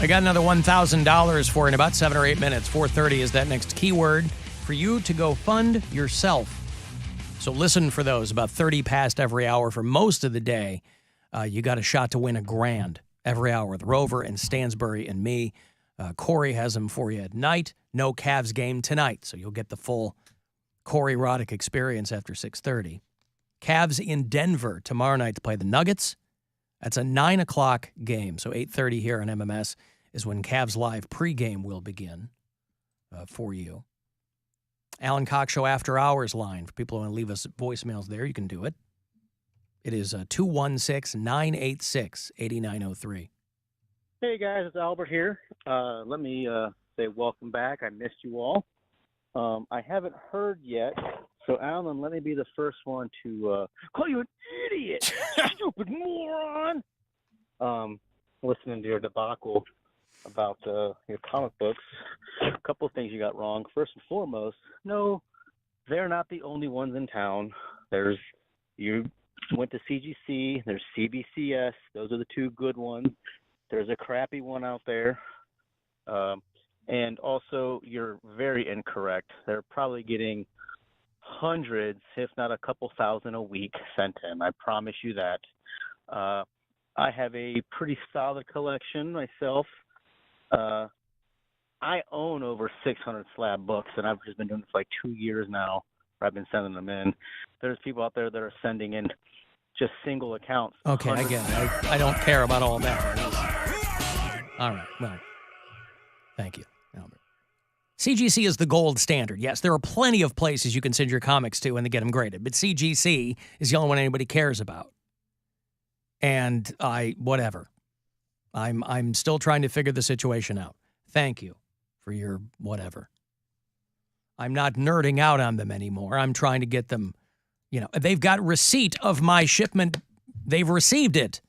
I got another $1,000 for in about 7 or 8 minutes. 4:30 is that next keyword for you to go fund yourself. So listen for those. About 30 past every hour for most of the day. You got a shot to win $1,000 every hour with Rover and Stansbury and me. Corey has them for you at night. No Cavs game tonight, so you'll get the full Corey Roddick experience after 6:30. Cavs in Denver tomorrow night to play the Nuggets. That's a 9 o'clock game, so 8:30 here on MMS is when Cavs Live pregame will begin for you. Alan Cox Show After Hours line. For people who want to leave us voicemails there, you can do it. It is 216-986-8903. Hey, guys, it's Albert here. Let me say welcome back. I missed you all. I haven't heard yet, so Alan, let me be the first one to call you an idiot, stupid moron. Listening to your debacle about your comic books, a couple of things you got wrong. First and foremost, no, they're not the only ones in town. You went to CGC, there's CBCS. Those are the two good ones. There's a crappy one out there. And also, you're very incorrect. They're probably getting hundreds, if not a couple thousand a week sent in. I promise you that. I have a pretty solid collection myself. I own over 600 slab books, and I've just been doing this for like 2 years now. I've been sending them in. There's people out there that are sending in just single accounts. Okay, I get it. I don't care about all that. All right, well, thank you, Albert. CGC is the gold standard. Yes, there are plenty of places you can send your comics to and they get them graded, but CGC is the only one anybody cares about. And whatever. I'm still trying to figure the situation out. Thank you for your whatever. I'm not nerding out on them anymore. I'm trying to get them, they've got receipt of my shipment. They've received it.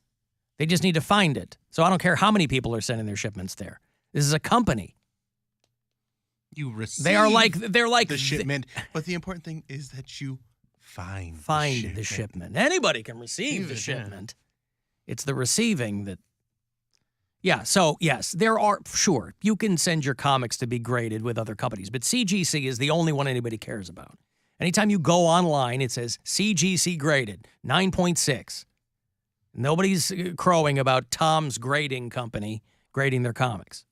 They just need to find it. So I don't care how many people are sending their shipments there. This is a company. You receive they're like the shipment, but the important thing is that you find the shipment. Anybody can receive the shipment. It's the receiving that. Yeah, so yes, there are, sure, you can send your comics to be graded with other companies, but CGC is the only one anybody cares about. Anytime you go online, it says CGC graded, 9.6. Nobody's crowing about Tom's Grading Company grading their comics.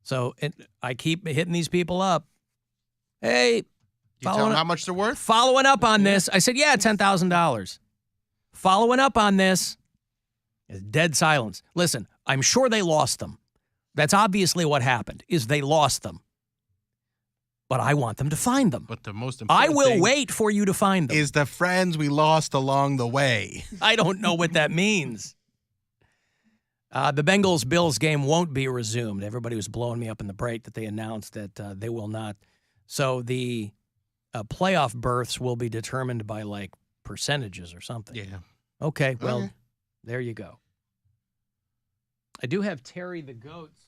So I keep hitting these people up. Hey, you tell them how much they're worth? Following up on this. I said, yeah, $10,000. Following up on this. Dead silence. Listen, I'm sure they lost them. That's obviously what happened, is they lost them. But I want them to find them. But the most important I will wait for you to find them. Is the friends we lost along the way. I don't know what that means. The Bengals-Bills game won't be resumed. Everybody was blowing me up in the break that they announced that they will not. So the playoff berths will be determined by, like, percentages or something. Yeah. Okay, well, there you go. I do have Terry the Goat's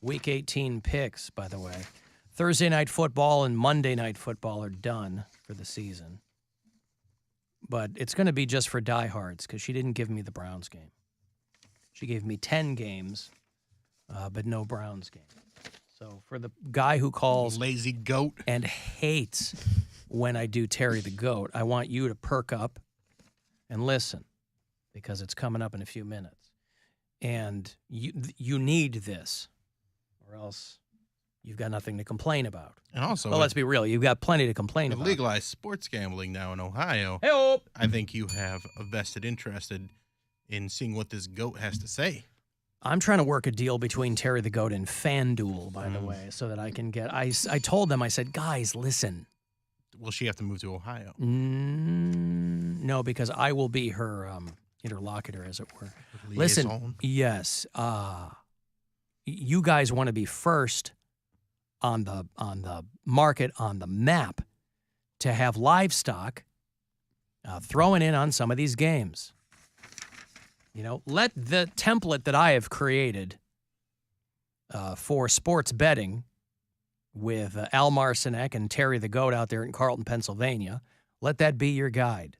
Week 18 picks, by the way. Thursday night football and Monday night football are done for the season. But it's going to be just for diehards because she didn't give me the Browns game. She gave me 10 games, but no Browns game. So for the guy who calls lazy goat and hates when I do Terry the Goat, I want you to perk up and listen because it's coming up in a few minutes. And you need this or else you've got nothing to complain about. And also, well, let's be real. You've got plenty to complain about. Legalized sports gambling now in Ohio. Hey-o. I think you have a vested interest in seeing what this goat has to say. I'm trying to work a deal between Terry the Goat and FanDuel, by the way, so that I can get... I told them, I said, guys, listen. Will she have to move to Ohio? No, because I will be her interlocutor, as it were. Liaison. Listen, yes. You guys want to be first on the market, on the map, to have livestock throwing in on some of these games. Let the template that I have created for sports betting with Al Marcinek and Terry the Goat out there in Carlton, Pennsylvania, let that be your guide.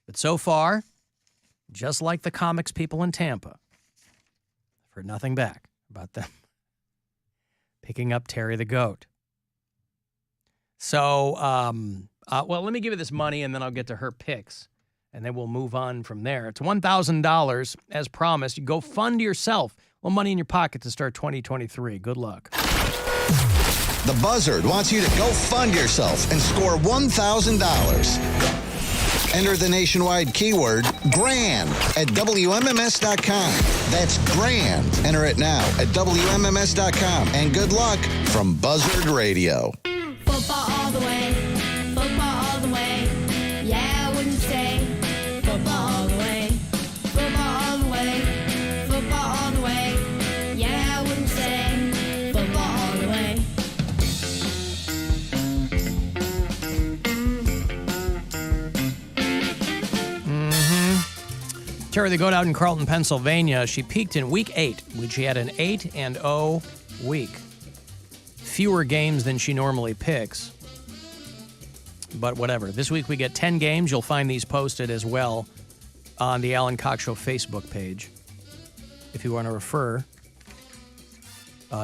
But so far, just like the comics people in Tampa, I've heard nothing back about them picking up Terry the Goat. So, well, let me give you this money, and then I'll get to her picks, and then we'll move on from there. It's $1,000, as promised. You go fund yourself. A little money in your pocket to start 2023. Good luck. The Buzzard wants you to go fund yourself and score $1,000. Enter the nationwide keyword GRAND at WMMS.com. That's GRAND. Enter it now at WMMS.com. And good luck from Buzzard Radio. Football all the way. Football all the way. Yeah, wouldn't you say? Football all the way. Football all the way. Football all the way. Yeah, wouldn't you say? Football all the way. Terry the Goat out in Carlton, Pennsylvania. She peaked in week 8, when she had an 8-0 week. Fewer games than she normally picks. But whatever. This week we get 10 games. You'll find these posted as well on the Alan Cox Show Facebook page if you want to refer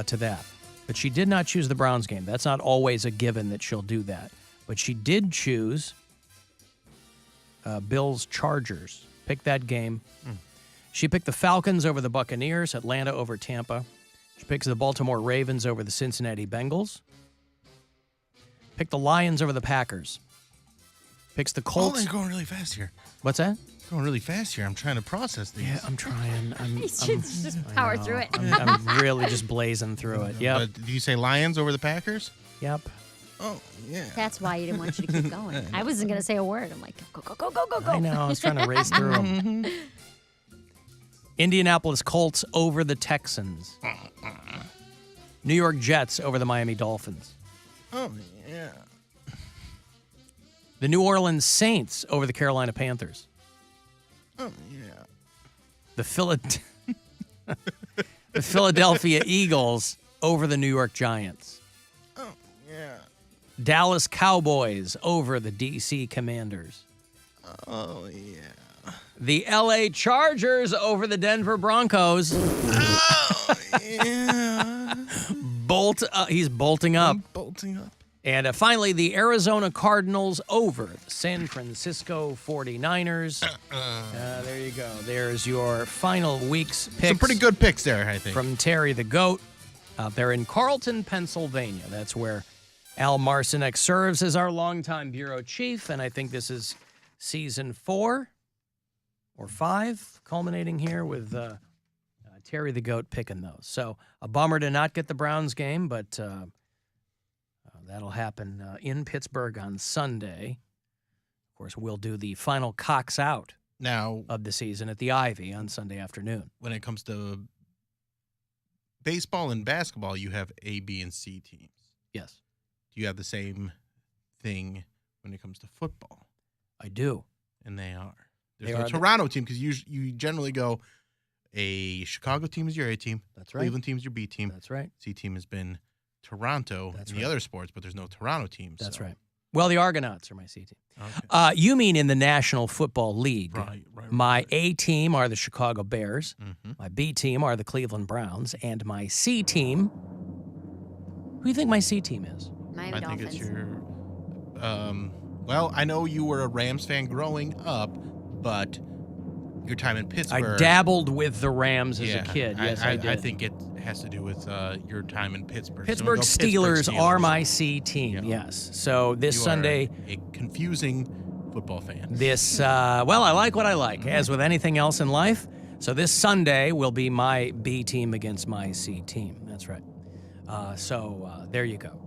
to that. But she did not choose the Browns game. That's not always a given that she'll do that. But she did choose Bills Chargers. Pick that game. She picked the Falcons over the Buccaneers, Atlanta over Tampa. She picks the Baltimore Ravens over the Cincinnati Bengals. Picked the Lions over the Packers. Picks the Colts. Oh, you're going really fast here. What's that? Going really fast here. I'm trying to process these. Yeah, I'm trying. Just power through it. I'm really just blazing through it. Yep. But did you say Lions over the Packers? Yep. Oh, yeah. That's why you didn't want you to keep going. I wasn't going to say a word. I'm like, go, go, go, go, go, go. I know. I was trying to race through them. Indianapolis Colts over the Texans. New York Jets over the Miami Dolphins. Oh, yeah. The New Orleans Saints over the Carolina Panthers. Oh, yeah. The Philadelphia Eagles over the New York Giants. Oh, yeah. Dallas Cowboys over the DC Commanders. Oh, yeah. The LA Chargers over the Denver Broncos. Oh, yeah. He's bolting up. I'm bolting up. And finally, the Arizona Cardinals over the San Francisco 49ers. There you go. There's your final week's picks. Some pretty good picks there, I think. From Terry the Goat out there in Carlton, Pennsylvania. That's where Al Marcinek serves as our longtime bureau chief, and I think this is season 4 or 5, culminating here with Terry the Goat picking those. So a bummer to not get the Browns game, but that'll happen in Pittsburgh on Sunday. Of course, we'll do the final Cox out now of the season at the Ivy on Sunday afternoon. When it comes to baseball and basketball, you have A, B, and C teams. Yes. Do you have the same thing when it comes to football? I do. And they are. They There's are no Toronto team because you generally go a Chicago team is your A team. That's right. Cleveland team is your B team. That's right. C team has been Toronto That's in right. the other sports, but there's no Toronto teams. That's so. right. Well, the Argonauts are my C team. Okay. You mean in the National Football League. Right. My A team are the Chicago Bears. Mm-hmm. My B team are the Cleveland Browns. And my C team, who do you think my C team is? Miami I Dolphins. think it's your. Well, I know you were a Rams fan growing up, but your time in Pittsburgh. I dabbled with the Rams as a kid. Yes, I did. I think it has to do with your time in Pittsburgh. Pittsburgh So Steelers are my C team, Yeah. yes. So this You are Sunday, a confusing football fan. well, I like what I like, as with anything else in life. So this Sunday will be my B team against my C team. That's right. There you go.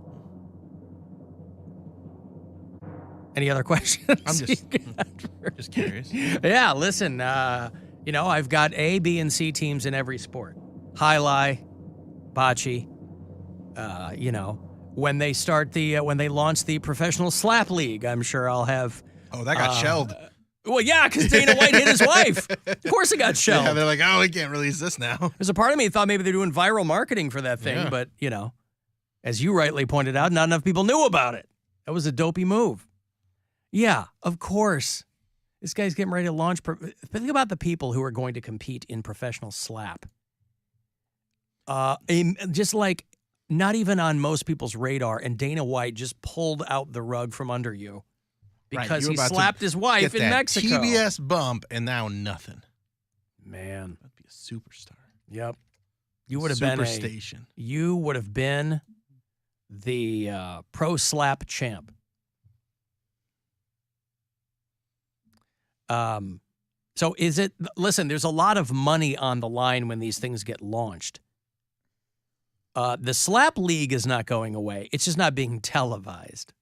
Any other questions? I'm just curious. Yeah, listen, I've got A, B, and C teams in every sport. Highlight, bocce, when they launch the professional slap league, I'm sure I'll have. Oh, that got shelled. Well, yeah, because Dana White hit his wife. Of course it got shelled. Yeah, they're like, oh, we can't release this now. There's a part of me that thought maybe they're doing viral marketing for that thing, Yeah. but, as you rightly pointed out, not enough people knew about it. That was a dopey move. Yeah, of course. This guy's getting ready to launch. Think about the people who are going to compete in professional slap. Just like not even on most people's radar, and Dana White just pulled out the rug from under you because he slapped his wife in Mexico. TBS bump, and now nothing. Man. That'd be a superstar. Yep. You would have been Superstation. You would have been the pro slap champ. So is it, listen, there's a lot of money on the line when these things get launched. The slap league is not going away. It's just not being televised.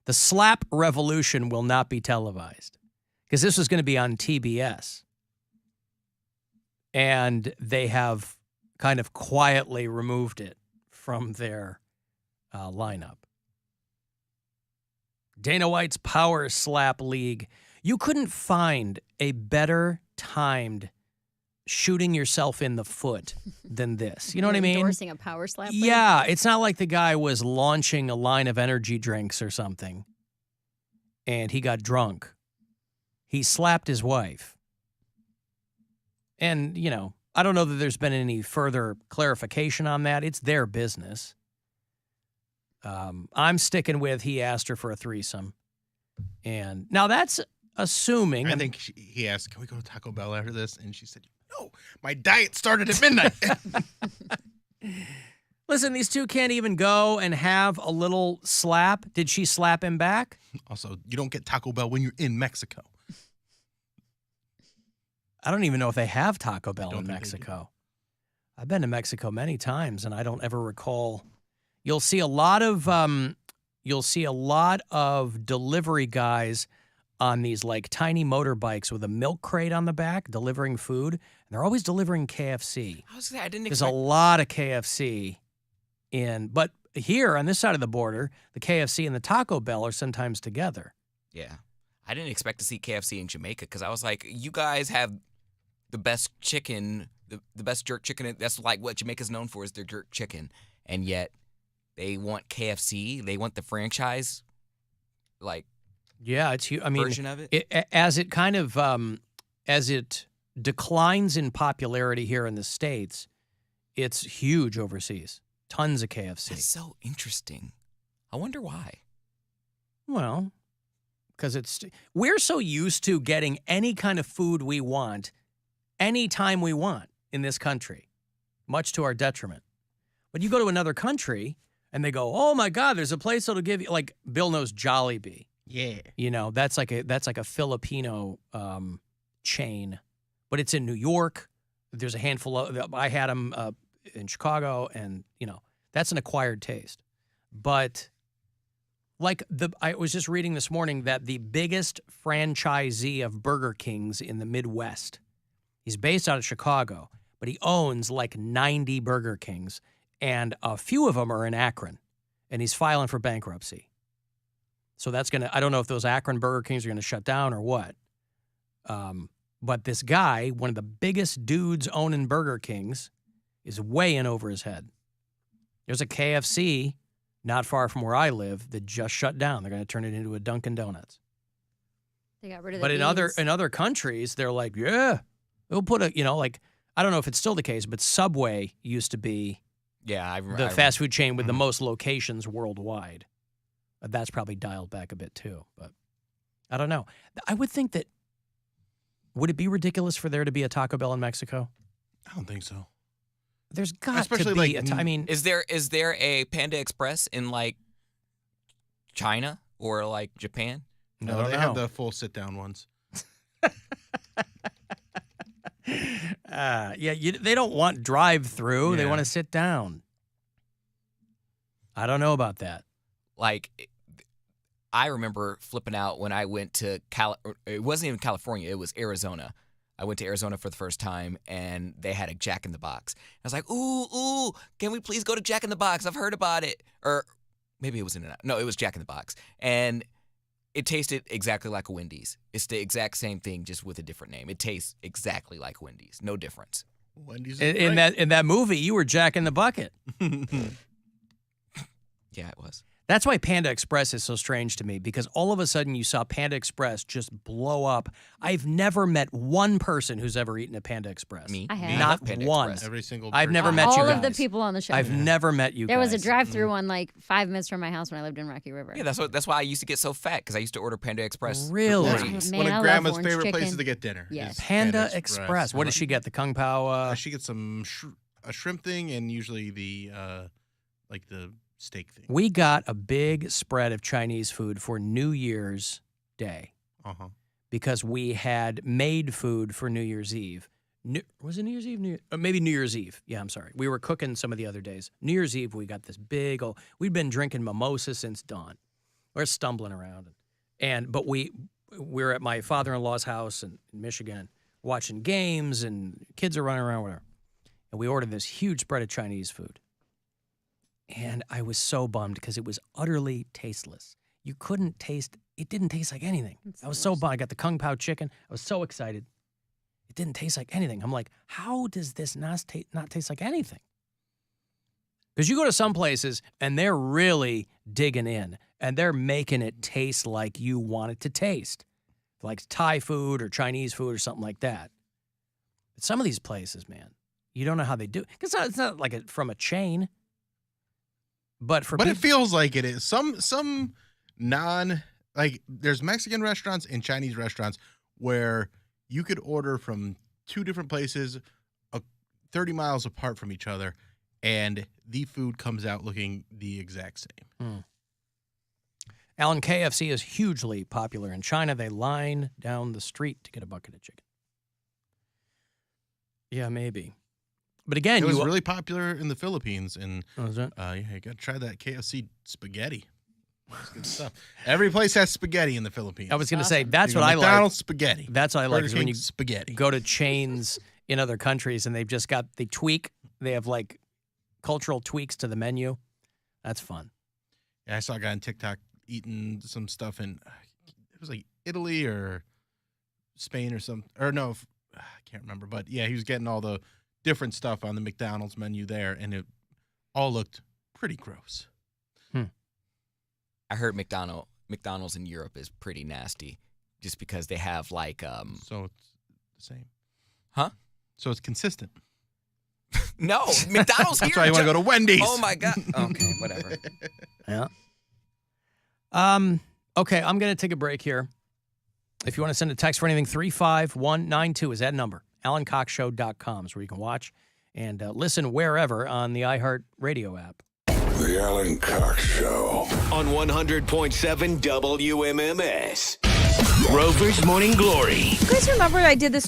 The slap revolution will not be televised because this was going to be on TBS. And they have kind of quietly removed it from their lineup. Dana White's Power Slap League. You couldn't find a better timed shooting yourself in the foot than this. You know what I mean? Endorsing a power slap league? Yeah, it's not like the guy was launching a line of energy drinks or something and he got drunk. He slapped his wife. And, you know, I don't know that there's been any further clarification on that. It's their business. I'm sticking with he asked her for a threesome. And now that's assuming. I think he asked, can we go to Taco Bell after this? And she said, no, my diet started at midnight. Listen, these two can't even go and have a little slap. Did she slap him back? Also, you don't get Taco Bell when you're in Mexico. I don't even know if they have Taco Bell in Mexico. I've been to Mexico many times, and I don't ever recall. You'll see a lot of delivery guys on these like tiny motorbikes with a milk crate on the back delivering food. And they're always delivering KFC. I didn't There's a lot of KFC but here on this side of the border, the KFC and the Taco Bell are sometimes together. Yeah. I didn't expect to see KFC in Jamaica because I was like, you guys have the best chicken, the best jerk chicken. That's like what Jamaica's known for is their jerk chicken. And yet they want KFC. They want the franchise, like, yeah, it's huge. I mean, version of it. As it kind of as it declines in popularity here in the States, it's huge overseas. Tons of KFC. That's so interesting. I wonder why. Well, because we're so used to getting any kind of food we want, anytime we want in this country, much to our detriment. But you go to another country and they go, oh my God, there's a place that'll give you, like Bill knows Jollibee. Yeah. You know, that's like a Filipino chain, but it's in New York. There's a handful of, I had them in Chicago, and, you know, that's an acquired taste. But like I was just reading this morning that the biggest franchisee of Burger Kings in the Midwest, he's based out of Chicago, but he owns like 90 Burger Kings, and a few of them are in Akron, and he's filing for bankruptcy. So that's I don't know if those Akron Burger Kings are going to shut down or what. But this guy, one of the biggest dudes owning Burger Kings, is way in over his head. There's a KFC not far from where I live that just shut down. They're going to turn it into a Dunkin' Donuts. They got rid of But the in other countries, they're like, yeah, we'll put like, I don't know if it's still the case, but Subway used to be the fast food chain with the most locations worldwide. That's probably dialed back a bit too, but I don't know. I would think that, would it be ridiculous for there to be a Taco Bell in Mexico? I don't think so. There's got to be I mean, is there a Panda Express in like China or like Japan? No, they have the full sit-down ones. They don't want drive-through. Yeah. They want to sit down. I don't know about that. Like, I remember flipping out when I went to it wasn't even California, it was Arizona. I went to Arizona for the first time, and they had a Jack in the Box. I was like, ooh, can we please go to Jack in the Box? I've heard about it. Or maybe it was No, it was Jack in the Box. And it tasted exactly like a Wendy's. It's the exact same thing, just with a different name. It tastes exactly like Wendy's. No difference. Wendy's in that movie, you were Jack in the Bucket. Yeah, it was. That's why Panda Express is so strange to me, because all of a sudden you saw Panda Express just blow up. I've never met one person who's ever eaten at Panda Express. Me? I have. Me? Not love Panda one. Express. Every single I've person. never met you All guys. of the people on the show. I've never met you There guys. was a drive-through one like 5 minutes from my house when I lived in Rocky River. Yeah, that's why I used to get so fat, because I used to order Panda Express. for Really? groceries. Man, One I of love Grandma's orange favorite chicken. places to get dinner. Yes. is Panda Express. What does she get? The Kung Pao? She gets some a shrimp thing and usually the like the steak thing. We got a big spread of Chinese food for New Year's Day Uh-huh. because we had made food for New Year's Eve. Was it New Year's Eve? Maybe New Year's Eve. Yeah, I'm sorry. We were cooking some of the other days. New Year's Eve, we got this big old. We'd been drinking mimosa since dawn. We're stumbling around, but we're at my father-in-law's house in Michigan, watching games, and kids are running around, whatever. And we ordered this huge spread of Chinese food. And I was so bummed because it was utterly tasteless. You couldn't taste, it didn't taste like anything. I was so bummed. I got the Kung Pao chicken. I was so excited. It didn't taste like anything. I'm like, how does this not taste like anything? Because you go to some places and they're really digging in and they're making it taste like you want it to taste, like Thai food or Chinese food or something like that. But some of these places, man, you don't know how they do it. Because it's not like from a chain. But it feels like it is. Some there's Mexican restaurants and Chinese restaurants where you could order from two different places 30 miles apart from each other, and the food comes out looking the exact same. Alan, KFC is hugely popular in China. They line down the street to get a bucket of chicken. Yeah, maybe. But again, it was really popular in the Philippines, and is it? Yeah, you got to try that KFC spaghetti. That's good stuff. Every place has spaghetti in the Philippines. I was going to say, that's You what go I like. McDonald's spaghetti. That's what I like Burger is when King you spaghetti. go to chains in other countries and they have like cultural tweaks to the menu. That's fun. Yeah, I saw a guy on TikTok eating some stuff in, it was like Italy or Spain or something. Or no, I can't remember. But yeah, he was getting all the different stuff on the McDonald's menu there, and it all looked pretty gross. I heard McDonald's in Europe is pretty nasty, just because they have like So it's the same. Huh? So it's consistent. No, McDonald's here. That's why you want to go to Wendy's. Oh my God. Okay, whatever. Yeah. Okay, I'm going to take a break here. If you want to send a text for anything, 35192 is that number. AlanCoxShow.com is where you can watch and listen wherever on the iHeartRadio app. The Alan Cox Show on 100.7 WMMS. Rover's Morning Glory. You guys remember I did this